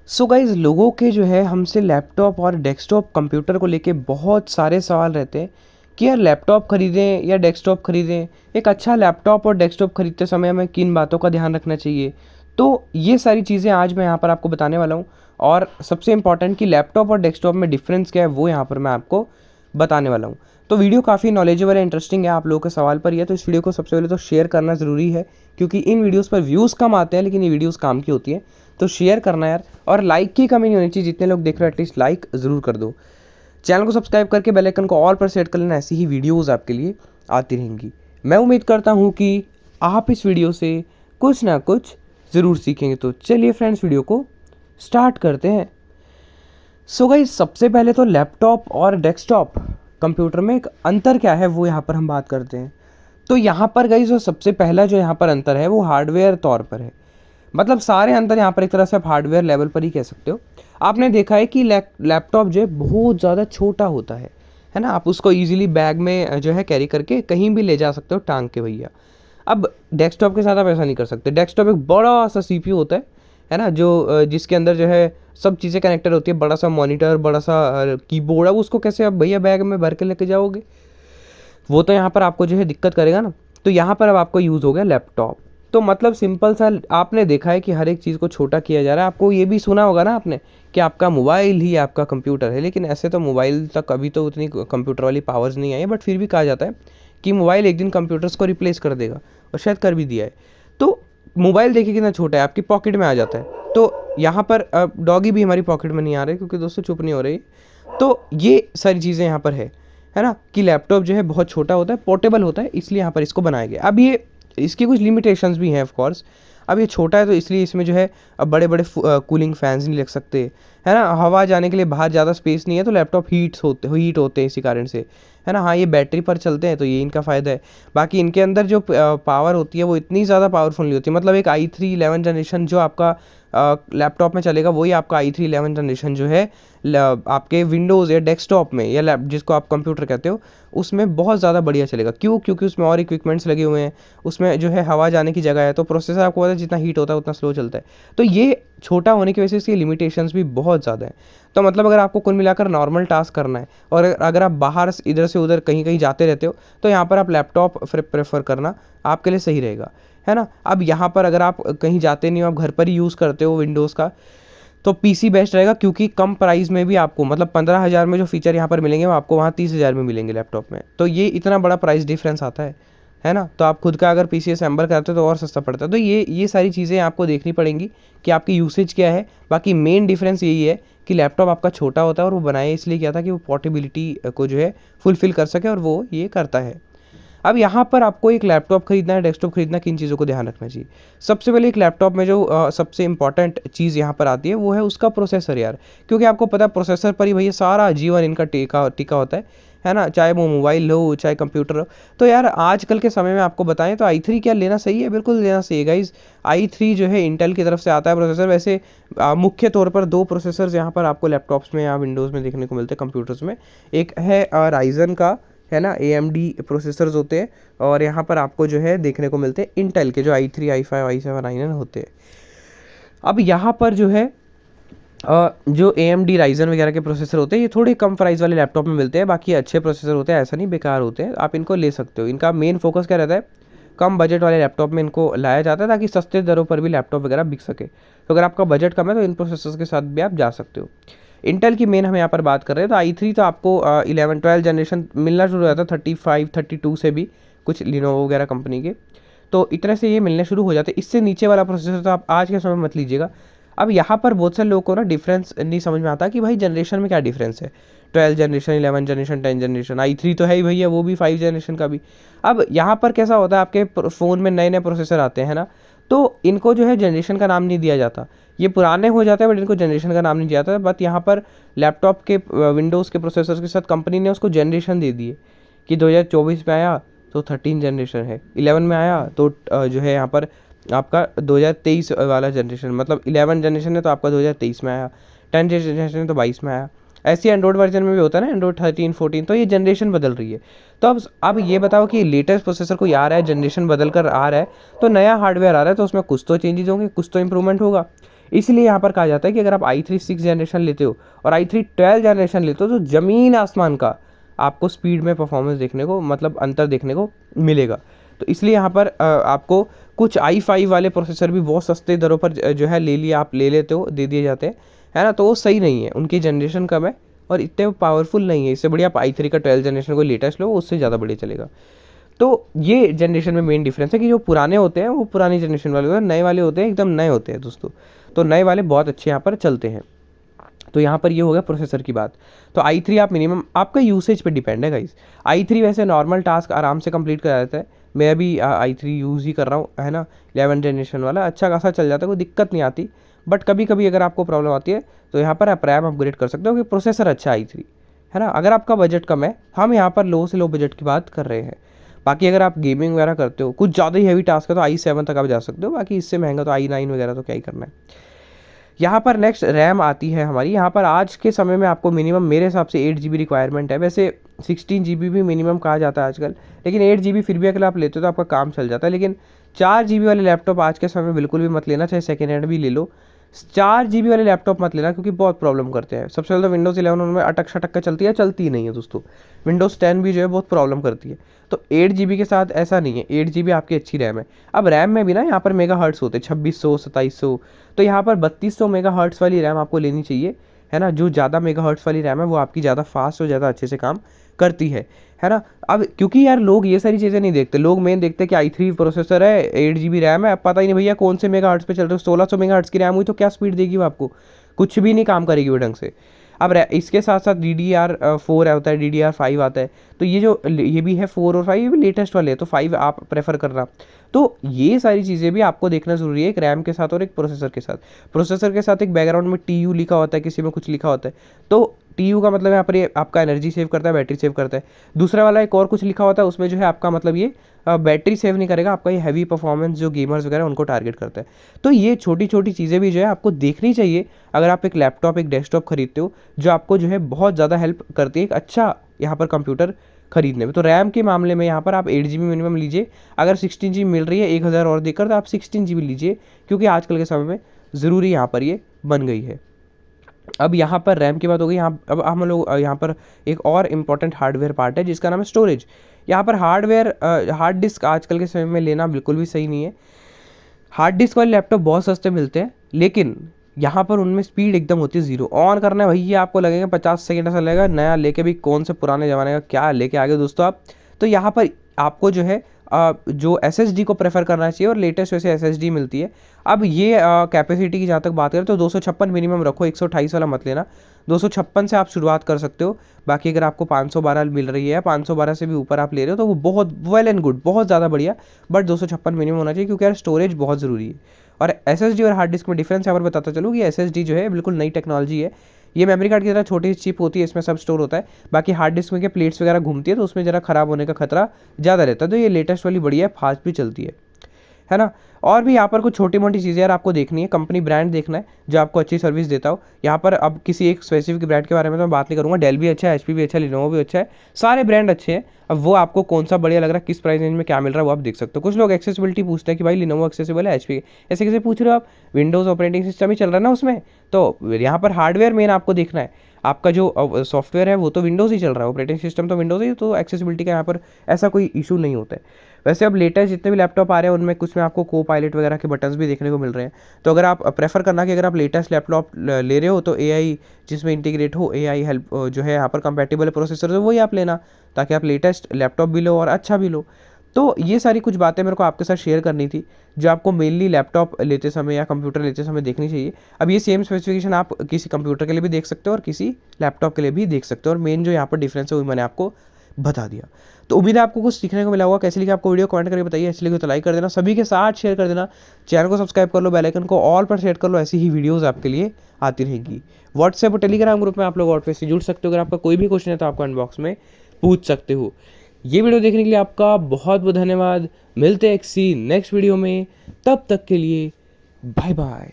So guys, लोगों के जो है हमसे लैपटॉप और डेस्कटॉप कंप्यूटर को लेके बहुत सारे सवाल रहते हैं कि यार लैपटॉप खरीदें या डेस्कटॉप खरीदें। एक अच्छा लैपटॉप और डेस्कटॉप खरीदते समय हमें किन बातों का ध्यान रखना चाहिए। तो ये सारी चीज़ें आज मैं यहाँ पर आपको बताने वाला हूँ। और सबसे इम्पॉर्टेंट कि लैपटॉप और डेस्कटॉप में डिफरेंस क्या है वो यहाँ पर मैं आपको बताने वाला हूँ। तो वीडियो काफ़ी नॉलेजेबल है, इंटरेस्टिंग है आप लोगों के सवाल पर ही है। तो इस वीडियो को सबसे पहले तो शेयर करना ज़रूरी है, क्योंकि इन वीडियोस पर व्यूज़ कम आते हैं लेकिन ये वीडियोस काम की होती है। तो शेयर करना यार, और लाइक की कमी नहीं होनी चाहिए। जितने लोग देख रहे हो एटलीस्ट लाइक ज़रूर कर दो। चैनल को सब्सक्राइब करके बेल आइकन को ऑल पर सेट कर लेना, ऐसी ही वीडियोज़ आपके लिए आती रहेंगी। मैं उम्मीद करता हूँ कि आप इस वीडियो से कुछ ना कुछ ज़रूर सीखेंगे। तो चलिए फ्रेंड्स, वीडियो को स्टार्ट करते हैं। सो गाइस, सबसे पहले तो लैपटॉप और डेस्कटॉप कंप्यूटर में एक अंतर क्या है वो यहाँ पर हम बात करते हैं। तो यहाँ पर गाइस जो सबसे पहला जो यहाँ पर अंतर है वो हार्डवेयर तौर पर है। मतलब सारे अंतर यहाँ पर एक तरह से आप हार्डवेयर लेवल पर ही कह सकते हो। आपने देखा है कि लैपटॉप जो है बहुत ज़्यादा छोटा होता है ना। आप उसको इजीली बैग में जो है कैरी करके कहीं भी ले जा सकते हो टांग के भैया। अब डेस्कटॉप के साथ आप ऐसा नहीं कर सकते। डेस्कटॉप एक बड़ा सा सीपीयू होता है ना, जो जिसके अंदर जो है सब चीज़ें कनेक्टेड होती है। बड़ा सा मॉनिटर, बड़ा सा कीबोर्ड। अब उसको कैसे आप भैया बैग में भर के लेके जाओगे? वो तो यहाँ पर आपको जो है दिक्कत करेगा ना। तो यहाँ पर अब आपको यूज़ हो गया लैपटॉप। तो मतलब सिंपल सा आपने देखा है कि हर एक चीज़ को छोटा किया जा रहा है। आपको ये भी सुना होगा ना आपने कि आपका मोबाइल ही आपका कंप्यूटर है। लेकिन ऐसे तो मोबाइल तक अभी तो उतनी कंप्यूटर वाली पावर्स नहीं आई है, बट फिर भी कहा जाता है कि मोबाइल एक दिन कंप्यूटर्स को रिप्लेस कर देगा, और शायद कर भी दिया है। तो मोबाइल देखिए कितना छोटा है, आपकी पॉकेट में आ जाता है। तो यहाँ पर डॉगी भी हमारी पॉकेट में नहीं आ रही, क्योंकि दोस्तों चुप नहीं हो रही। तो ये सारी चीज़ें यहाँ पर है ना, कि लैपटॉप जो है बहुत छोटा होता है, पोर्टेबल होता है, इसलिए यहाँ पर इसको बनाया गया। अब ये इसकी कुछ लिमिटेशंस भी हैं ऑफ कोर्स। अब ये छोटा है तो इसलिए इसमें जो है अब बड़े बड़े कूलिंग फैंस नहीं लग सकते, है ना। हवा जाने के लिए बाहर ज़्यादा स्पेस नहीं है, तो लैपटॉप हीट होते हैं इसी कारण से, है ना। हाँ, ये बैटरी पर चलते हैं तो ये इनका फ़ायदा है। बाकी इनके अंदर जो पावर होती है वो इतनी ज़्यादा पावरफुल नहीं होती। मतलब एक i3 11 जनरेशन जो आपका लैपटॉप में चलेगा, वही आपका i3 11 जनरेशन जो है आपके विंडोज़ या डेस्कटॉप में या जिसको आप कंप्यूटर कहते हो, उसमें बहुत ज़्यादा बढ़िया चलेगा। क्यों? क्योंकि उसमें और इक्विपमेंट्स लगे हुए हैं, उसमें जो है हवा जाने की जगह है। तो प्रोसेसर आपको पता है जितना हीट होता है उतना स्लो चलता है। तो ये छोटा होने की वजह से इसकी लिमिटेशंस भी बहुत ज़्यादा है। तो मतलब अगर आपको कुल मिलाकर नॉर्मल टास्क करना है, और अगर आप बाहर इधर से उधर कहीं कहीं जाते रहते हो, तो यहाँ पर आप लैपटॉप प्रेफर करना आपके लिए सही रहेगा, है ना। अब यहाँ पर अगर आप कहीं जाते नहीं हो, आप घर पर ही यूज़ करते हो विंडोज़ का, तो पीसी बेस्ट रहेगा। क्योंकि कम प्राइस में भी आपको, मतलब 15,000 में जो फीचर यहाँ पर मिलेंगे वो आपको वहाँ 30,000 में मिलेंगे लैपटॉप में। तो ये इतना बड़ा प्राइस डिफरेंस आता है ना। तो आप खुद का अगर पीसी असेंबल करते हो तो और सस्ता पड़ता है। तो ये सारी चीज़ें आपको देखनी पड़ेंगी कि आपकी यूसेज क्या है। बाकी मेन डिफरेंस यही है कि लैपटॉप आपका छोटा होता है, और वो बनाया इसलिए किया था कि वो पोर्टेबिलिटी को जो है फुलफिल कर सके, और वो ये करता है। अब यहाँ पर आपको एक लैपटॉप खरीदना है, डेस्कटॉप खरीदना, किन चीज़ों को ध्यान रखना चाहिए। सबसे पहले एक लैपटॉप में जो सबसे इंपॉर्टेंट चीज़ यहाँ पर आती है वो है उसका प्रोसेसर यार। क्योंकि आपको पता है प्रोसेसर पर ही भैया सारा जीवन इनका टिका होता है ना। चाहे वो मोबाइल हो चाहे कंप्यूटर हो। तो यार आजकल के समय में आपको बताएं तो i3 क्या लेना सही है? बिल्कुल लेना सही है गाइज। i3 जो है इंटेल की तरफ से आता है प्रोसेसर। वैसे मुख्य तौर पर दो प्रोसेसर्स यहाँ पर आपको लैपटॉप्स में या विंडोज़ में देखने को मिलते हैं, कंप्यूटर्स में। एक है राइजन का, है ना, AMD प्रोसेसर्स होते हैं, और यहाँ पर आपको जो है देखने को मिलते हैं इंटेल के जो i3 i5 i7 i9 होते हैं। अब यहाँ पर जो है जो AMD राइजन वगैरह के प्रोसेसर होते हैं, ये थोड़े कम प्राइस वाले लैपटॉप में मिलते हैं। बाकी अच्छे प्रोसेसर होते हैं, ऐसा नहीं बेकार होते हैं, आप इनको ले सकते हो। इनका मेन फोकस क्या रहता है, कम बजट वाले लैपटॉप में इनको लाया जाता है ताकि सस्ते दरों पर भी लैपटॉप वगैरह बिक सके। तो अगर आपका बजट कम है तो इन प्रोसेसर्स के साथ भी आप जा सकते हो। इंटेल की मेन हम यहाँ पर बात कर रहे हैं। तो i3 तो आपको 11-12 जनरेशन मिलना शुरू हो जाता है, 35-32 से भी, कुछ लिनोवो वगैरह कंपनी के। तो इतने से ये मिलने शुरू हो जाते हैं। इससे नीचे वाला प्रोसेसर तो आप आज के समय में मत लीजिएगा। अब यहाँ पर बहुत सारे लोगों को ना डिफरेंस नहीं समझ में आता कि भाई जनरेशन में क्या डिफरेंस है। 12 जनरेशन, 11 जनरेशन, 10 जनरेशन, i3 तो है ही भैया, वो भी 5 जनरेशन का भी। अब यहाँ पर कैसा होता है, आपके फ़ोन में नए नए प्रोसेसर आते हैं ना, तो इनको जो है जनरेशन का नाम नहीं दिया जाता। ये पुराने हो जाते हैं बट इनको जनरेशन का नाम नहीं दिया जाता। बट यहाँ पर लैपटॉप के विंडोज़ के प्रोसेसर के साथ कंपनी ने उसको जनरेशन दे दी है कि 2024 में आया तो 13 जनरेशन है, 11 में आया तो जो है यहाँ पर आपका 2023 वाला जनरेशन, मतलब 11 जनरेशन है तो आपका 2023 में आया, 10 जनरेशन है तो 22 में आया। ऐसे एंड्रॉइड वर्जन में भी होता है ना, एंड्रॉइड 13 14, तो ये जनरेशन बदल रही है। तो अब ये बताओ कि लेटेस्ट प्रोसेसर कोई आ रहा है, जनरेशन बदल कर आ रहा है, तो नया हार्डवेयर आ रहा है, तो उसमें कुछ तो चेंजेस होंगे, कुछ तो इंप्रूवमेंट होगा। इसलिए यहाँ पर कहा जाता है कि अगर आप i3 6 जनरेशन लेते हो और i3 12 जनरेशन लेते हो तो ज़मीन आसमान का आपको स्पीड में परफॉर्मेंस देखने को, मतलब अंतर देखने को मिलेगा। तो इसलिए यहाँ पर आपको कुछ i5 वाले प्रोसेसर भी बहुत सस्ते दरों पर जो है आप ले लेते हो, दे दिए जाते हैं, है ना। तो वो सही नहीं है, उनकी जनरेशन कम है और इतने पावरफुल नहीं है। इससे बढ़िया आप i3 का 12 जनरेशन को लेटेस्ट लो, उससे ज़्यादा बढ़िया चलेगा। तो ये जनरेशन में मेन डिफरेंस है कि जो पुराने होते हैं वो पुरानी जनरेशन वाले होते हैं, नए वाले होते हैं एकदम नए होते हैं दोस्तों। तो नए वाले बहुत अच्छे यहाँ पर चलते हैं। तो यहाँ पर ये हो गया प्रोसेसर की बात। तो i3 आप मिनिमम, आपका यूसेज पे डिपेंड है गाइस। i3 वैसे नॉर्मल टास्क आराम से कंप्लीट करा देता है। मैं अभी i3 यूज़ ही कर रहा हूँ, है ना। 11 जनरेशन वाला अच्छा खासा चल जाता है, कोई दिक्कत नहीं आती। बट कभी कभी अगर आपको प्रॉब्लम आती है तो यहाँ पर आप रैम अपग्रेड कर सकते हो, क्योंकि प्रोसेसर अच्छा है i3, है ना। अगर आपका बजट कम है, हम यहाँ पर लो से लो बजट की बात कर रहे हैं। बाकी अगर आप गेमिंग वगैरह करते हो, कुछ ज़्यादा ही हैवी टास्क है तो i7 तक आप जा सकते हो। बाकी इससे महंगा तो i9 वगैरह तो क्या ही करना है। यहाँ पर नेक्स्ट रैम आती है हमारी। यहाँ पर आज के समय में आपको मिनिमम मेरे हिसाब से 8 GB रिक्वायरमेंट है। वैसे 16 GB भी मिनिमम कहा जाता है आजकल, लेकिन 8 GB फिर भी अगर आप लेते हो तो आपका काम चल जाता है। लेकिन 4 GB वाले लैपटॉप आज के समय में बिल्कुल भी मत लेना, चाहे सेकेंड हैंड भी ले लो। 4 GB वाले लैपटॉप मत लेना, क्योंकि बहुत प्रॉब्लम करते हैं। सबसे पहले तो विंडोज़ 11 उनमें अटक शटक का चलती है, चलती ही नहीं है दोस्तों। विंडोज़ 10 भी जो है बहुत प्रॉब्लम करती है। तो 8 GB के साथ ऐसा नहीं है, 8 GB आपकी अच्छी रैम है। अब रैम में भी ना यहाँ पर मेगा हर्ट्स होते हैं, 2600 2700। तो यहाँ पर 3200 मेगा हर्ट्स वाली रैम आपको लेनी चाहिए, है ना। जो ज़्यादा मेगा हर्ट्स वाली रैम है वो आपकी ज़्यादा फास्ट और ज़्यादा अच्छे से काम करती है ना। अब क्योंकि यार लोग ये सारी चीज़ें नहीं देखते, लोग मेन देखते हैं कि i3 प्रोसेसर है, 8 GB रैम है। अब पता ही नहीं भैया कौन से मेगा हर्ट्स पे चल रहे हो। 1600 मेगा हर्ट्स की रैम हुई तो क्या स्पीड देगी वो आपको, कुछ भी नहीं काम करेगी वो ढंग से। अब इसके साथ साथ DDR4 होता है, DDR5 आता है। तो ये भी है 4 और 5, ये भी लेटेस्ट वाले है, तो 5 आप प्रेफर करना। तो ये सारी चीज़ें भी आपको देखना ज़रूरी है, एक रैम के साथ और एक प्रोसेसर के साथ। प्रोसेसर के साथ एक बैकग्राउंड में TU लिखा होता है, किसी में कुछ लिखा होता है। तो TU का मतलब यहाँ पर ये आपका एनर्जी सेव करता है, बैटरी सेव करता है। दूसरा वाला एक और कुछ लिखा होता है, उसमें जो है आपका मतलब ये बैटरी सेव नहीं करेगा, आपका ये हैवी परफॉर्मेंस जो गेमर्स वगैरह उनको टारगेट करता है। तो ये छोटी छोटी चीज़ें भी जो है आपको देखनी चाहिए अगर आप एक लैपटॉप, एक डेस्कटॉप खरीदते हो, जो आपको जो है बहुत ज़्यादा हेल्प करती है एक अच्छा यहाँ पर कंप्यूटर खरीदने में। तो रैम के मामले में यहाँ पर आप 8 GB मिनिमम लीजिए। अगर 16 GB मिल रही है 1000 और देकर, तो आप 16 GB लीजिए, क्योंकि आजकल के समय में ज़रूरी यहाँ पर ये बन गई है। अब यहाँ पर रैम की बात हो गई। अब हम लोग यहाँ पर एक और इम्पॉर्टेंट हार्डवेयर पार्ट है जिसका नाम है स्टोरेज। यहाँ पर हार्ड डिस्क आजकल के समय में लेना बिल्कुल भी सही नहीं है। हार्ड डिस्क वाले लैपटॉप बहुत सस्ते मिलते हैं, लेकिन यहाँ पर उनमें स्पीड एकदम होती है ज़ीरो। ऑन करना है भैया आपको लगेगा 50 सेकेंड ऐसा लगेगा, नया लेके भी कौन से पुराने ज़माने का क्या लेके आ गए दोस्तों आप। तो यहाँ पर आपको जो है जो SSD को प्रेफर करना चाहिए, और लेटेस्ट वैसे SSD मिलती है। अब ये कैपेसिटी की जहाँ तक बात करें तो 256 मिनिमम रखो, 128 वाला मत लेना। 256 से आप शुरुआत कर सकते हो। बाकी अगर आपको 512 मिल रही है, 512 से भी ऊपर आप ले रहे हो, तो वो बहुत वेल एंड गुड, बहुत ज़्यादा बढ़िया। बट 256 मिनिमम होना चाहिए, क्योंकि यार स्टोरेज बहुत ज़रूरी है। और SSD और हार्ड डिस्क में डिफरेंस यहाँ पर बताता चलूँ कि SSD जो है बिल्कुल नई टेक्नोलॉजी है। ये मेमोरी कार्ड की तरह छोटी चिप होती है, इसमें सब स्टोर होता है। बाकी हार्ड डिस्क में क्या प्लेट्स वगैरह घूमती है, तो उसमें ज़रा ख़राब होने का खतरा ज़्यादा रहता है। तो ये लेटेस्ट वाली बढ़िया है, फास्ट भी चलती है ना। और भी यहाँ पर कुछ छोटी मोटी चीज़ें यार आपको देखनी है, कंपनी ब्रांड देखना है जो आपको अच्छी सर्विस देता हो। यहाँ पर अब किसी एक स्पेसिफिक ब्रांड के बारे में तो मैं बात नहीं करूँगा। डेल भी अच्छा है, HP भी अच्छा है, लिनोवो भी अच्छा है, सारे ब्रांड अच्छे हैं। अब वो आपको कौन सा बढ़िया लग रहा है, किस प्राइस रेंज में क्या मिल रहा है, वो आप देख सकते हो। कुछ लोग एक्सेसिबिलिटी पूछते हैं कि भाई लिनोवो एक्सेसिबल है, HP ऐसे कैसे पूछ रहे हो आप, विंडोज़ ऑपरेटिंग सिस्टम ही चल रहा है ना उसमें। तो यहाँ पर हार्डवेयर मेन आपको देखना है, आपका जो सॉफ्टवेयर है वो तो विंडोज़ ही चल रहा है, ऑपरेटिंग सिस्टम तो विंडोज़ ही, तो एक्सेसिबिलिटी का यहाँ पर ऐसा कोई इशू नहीं होता है। वैसे अब लेटेस्ट जितने भी लैपटॉप आ रहे हैं उनमें कुछ में आपको Co-Pilot वगैरह के बटन्स भी देखने को मिल रहे हैं। तो अगर आप प्रेफर करना कि अगर आप लेटेस्ट लैपटॉप ले रहे हो तो AI जिसमें इंटीग्रेट हो, AI हेल्प जो है यहाँ पर कंपैटिबल प्रोसेसर है वही आप लेना, ताकि आप लेटेस्ट लैपटॉप भी लो और अच्छा भी लो। तो ये सारी कुछ बातें मेरे को आपके साथ शेयर करनी थी, जो आपको मेनली लैपटॉप लेते समय या कंप्यूटर लेते समय देखनी चाहिए। अब ये सेम स्पेसिफिकेशन आप किसी कंप्यूटर के लिए भी देख सकते हो और किसी लैपटॉप के लिए भी देख सकते हो, और मेन जो यहाँ पर डिफरेंस है वो मैंने आपको बता दिया। तो उम्मीद है आपको कुछ सीखने को मिला होगा। कैसे लिखा आपको वीडियो कमेंट करके बताइए। अच्छी लगी तो लाइक कर देना, सभी के साथ शेयर कर देना, चैनल को सब्सक्राइब कर लो, बेल आइकन को ऑल पर सेट कर लो, ऐसी ही वीडियोस आपके लिए आती रहेंगी। व्हाट्सएप और टेलीग्राम ग्रुप में आप लोग व्हाट्सएप से जुड़ सकते हो। अगर आपका कोई भी क्वेश्चन है तो आपको इनबॉक्स में पूछ सकते हो। ये वीडियो देखने के लिए आपका बहुत बहुत धन्यवाद। मिलते हैं नेक्स्ट वीडियो में, तब तक के लिए बाय बाय।